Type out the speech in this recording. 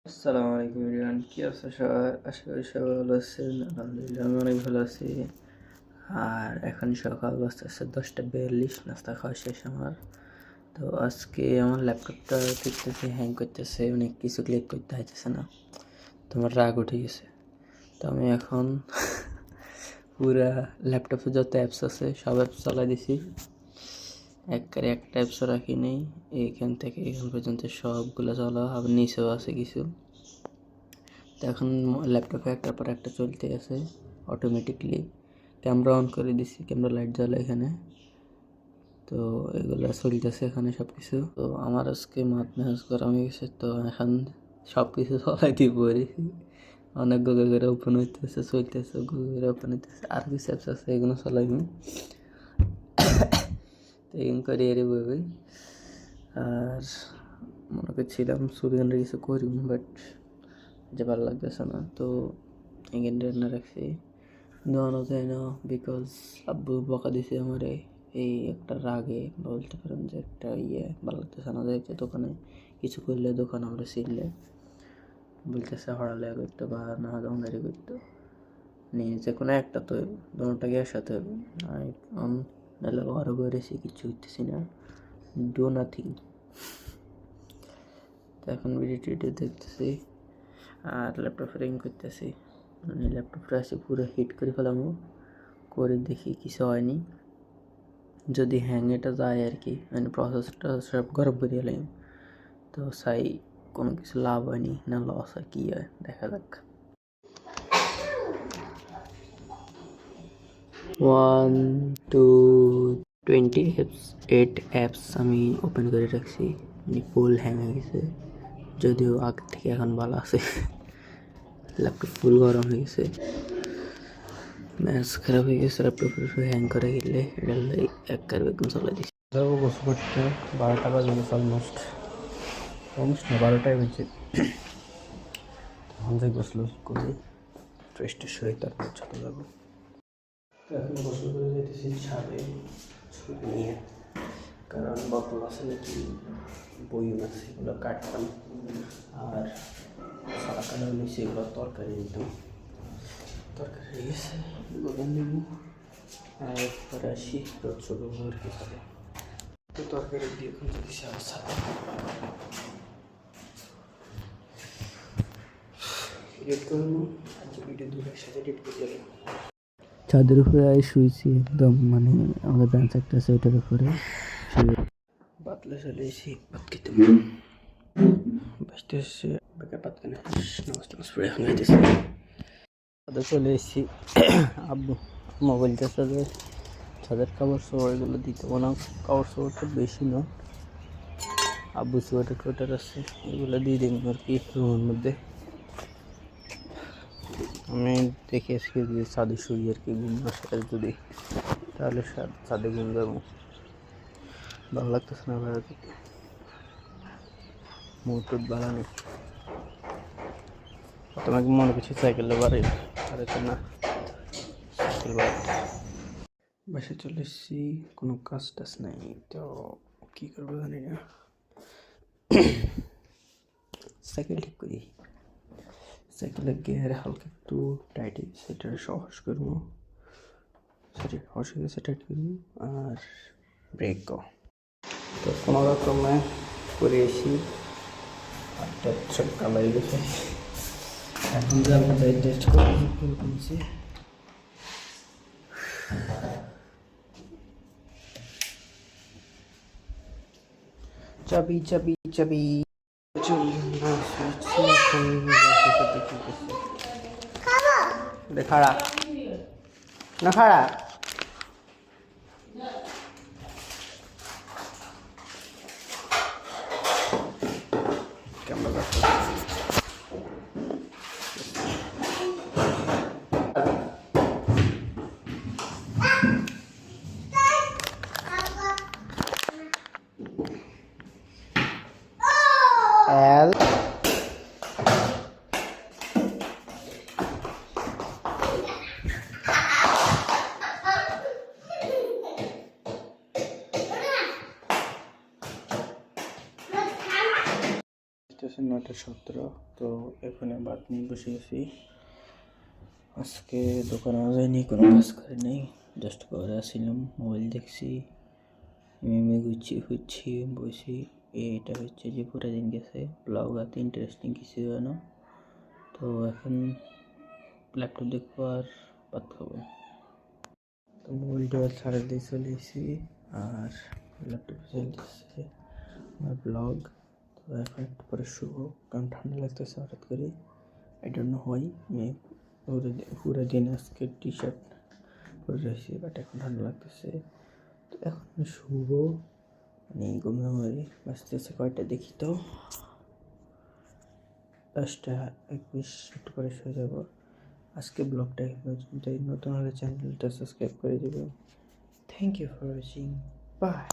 আসসালামু আলাইকুম এভরিওয়ান, কি অবস্থা সবার? আশা করি সবাই ভালো আছেন। আলহামদুলিল্লাহ আমি অনেক ভালো আছি। আর এখন সকাল বাজতেছে 10:42, নাস্তা খাওয়া শেষ আমার। তো আজকে আমার ল্যাপটপটা দেখতেছে হ্যাং করতেছে, অনেক কিছু ক্লিক করতে হইতেছে না। তোমার রাগ উঠে গেছে। তো আমি এখন পুরা ল্যাপটপে যত অ্যাপস আছে সব অ্যাপস চালাই দিছি, একবারে একটা অ্যাপসও রাখি নেই। এইখান থেকে এখান পর্যন্ত সবগুলো চালা, আবার নিচেও আছে কিছু। তো এখন ল্যাপটপে একটার পর একটা চলতে আছে অটোমেটিকলি। ক্যামেরা অন করে দিছি, ক্যামেরা লাইট জ্বলে এখানে। তো এগুলো চলতেছে এখানে সব কিছু। তো আমার আজকে মাথা মেজাজ গরম হয়ে গেছে, তো এখন সব কিছু চলাই দিয়ে পড়েছি। অনেক গুগল করে ওপেন হইতেছে, চলতেছে, গুগল করে ওপেন হইতেছে। আর কিছু অ্যাপস আছে এগুলো চলাইনি, তো এগুলো করে এর বই। আর মনে করছিলাম সুবিধাটা কিছু করি, বাট যে ভালো লাগতেছে না, তো এখানে রান্না রাখছি। দেওয়ানো যায় না বিকজ আব্বু বকা দিছে আমারে। এই একটা রাগে বলতে পারেন যে একটা ভালো লাগতেছে না, যাইতে দোকানে কিছু করলে দোকান আমরা ছিললে বলতেছে হড়ালে করতো বা না দোকানদারি করতো নিয়ে, যে কোনো একটা তো দোকানটাকে একসাথে নাহলে ঘরে বেড়েছি কিছু হইতেছি না, ডু নাথিং। তো এখন ভিডিও টিডিও দেখতেছি আর ল্যাপটপ রিং করতেছি। মানে ল্যাপটপটা আছে পুরো হিট করে ফেলাম, করে দেখি কিছু হয়নি। যদি হ্যাং এটা যায় আর কি, মানে প্রসেসরটা সব গরম করে এলাম, তো চাই কোনো কিছু লাভ হয়নি না লস হয়, কী হয় দেখা যাক। 1 2 28 অ্যাপস আমি ওপেন করে রাখছি, মানে ফুল হ্যাং হয়ে গেছে। যদিও আগ থেকে এখন ভালো আছে, ল্যাপটপ ফুল গরম হয়ে গেছে, ম্যাচ খারাপ হয়ে গেছে। ল্যাপটপ হ্যাং করে গেলে এটা একবার বেগুন চলে দিচ্ছে। যাবো গোসল করতে, 12টা বাজে গেছে অলমোস্ট না 12টাই বাজে। তখন যাই গোসল করি, ফ্রেশ ট্রেশ হয়ে তারপর ছাদে যাবো। তো এখন গোসল করে যেতেছি ছাদে ছুটি নিয়ে, কারণ বোতল আছে নাকি বই আছে সেগুলো কাটতাম, আর সারা কালো নিচে এগুলো তরকারি নিতাম। তরকারি হয়ে গেছে, গোদাম নেব আর পরে আসি রোদ ছোটো আর কি খাবে। তো তরকারি দিয়ে এখন যদি আমার সাথে এডিট করবো, আজকে ভিডিও দুটো একসাথে এডিট করে দেবো। ছাদের উপরে আই শুয়েছি একদম, মানে আমাদের বেঞ্চ একটা আছে ওইটার উপরে শুয়ে পাতলা চলে এসেছি ভাত খেতে। বাঁচতে এসছে বেকার পাত কেনে নামাজ টামাজ পড়ে এখন খাইতেছি। ছাদে চলে এসেছি, আব্বু মোবাইল চাষা যে ছাদের কাপড় চোপড়গুলো দিতে না, কাপড় চোপড়টা বেশি না, আব্বু সোয়েটার টোয়েটার আছে এগুলো দিয়ে দিন আর কি রুমের মধ্যে। আমি দেখে এসেছি যে ছাদে শুই আর কি, ঘুম আসে যদি তাহলে ছাদে ঘুম যাবো। ভালো লাগতেছে না ভাই, মুহূর্ত ভালো নেই। তোমাকে মনে করছি সাইকেল বাড়ি আরে তো না, সাইকেল বাড়ি বাসে চলে এসেছি, কোনো কাজ টাজ নাই, তো কী করবো জানি না। সাইকেল ঠিক করি, সাইকেলের গিয়ার হালকা একটু টাইট সেটা সহজ করবো, সেটা সহজ হয়ে গেছে টাইট করবো, আর ব্রেক তো কোনো রকমে করে এসি একটা সব কালাই গেছে। এখন যে আমি যাই টেস্ট করছি, চাবি চাবি চাবি খাড়া না খাড়া কেমন L 9:17। তো এখানে ভাত নিয়ে বসে গেছি। আজকে দোকানে যাইনি, কোনো কাজ করে নেই, জাস্ট ঘরে আসছিলাম, মোবাইল দেখছি, মেমে ঘুরছি বসি। এটা হচ্ছে যে পুরো দিন গেছে, ব্লগ এত ইন্টারেস্টিং কিছু হয় না। তো এখন ল্যাপটপ দেখবো আর ভাত খাবো। তো মোবাইলটা ছাড়া দিয়ে চলে এসেছি আর ল্যাপটপে চলতেছে আমার ব্লগ। তো এখন একটু পরে শুবো, কারণ ঠান্ডা লাগতেছে হঠাৎ করে। I don't know why. আমি পুরো দিন আজকে টি শার্ট পরে রয়েছি, বাট এখন ঠান্ডা লাগতেছে। তো এখন শুবো, মানে ঘুমিয়ে বাঁচতেছে কয়টা দেখি তো, 10:21, একটু পরে শুয়ে যাবো। আজকে ব্লগটা নতুন হলে চ্যানেলটা সাবস্ক্রাইব করে দেবেন। Thank you for watching, by.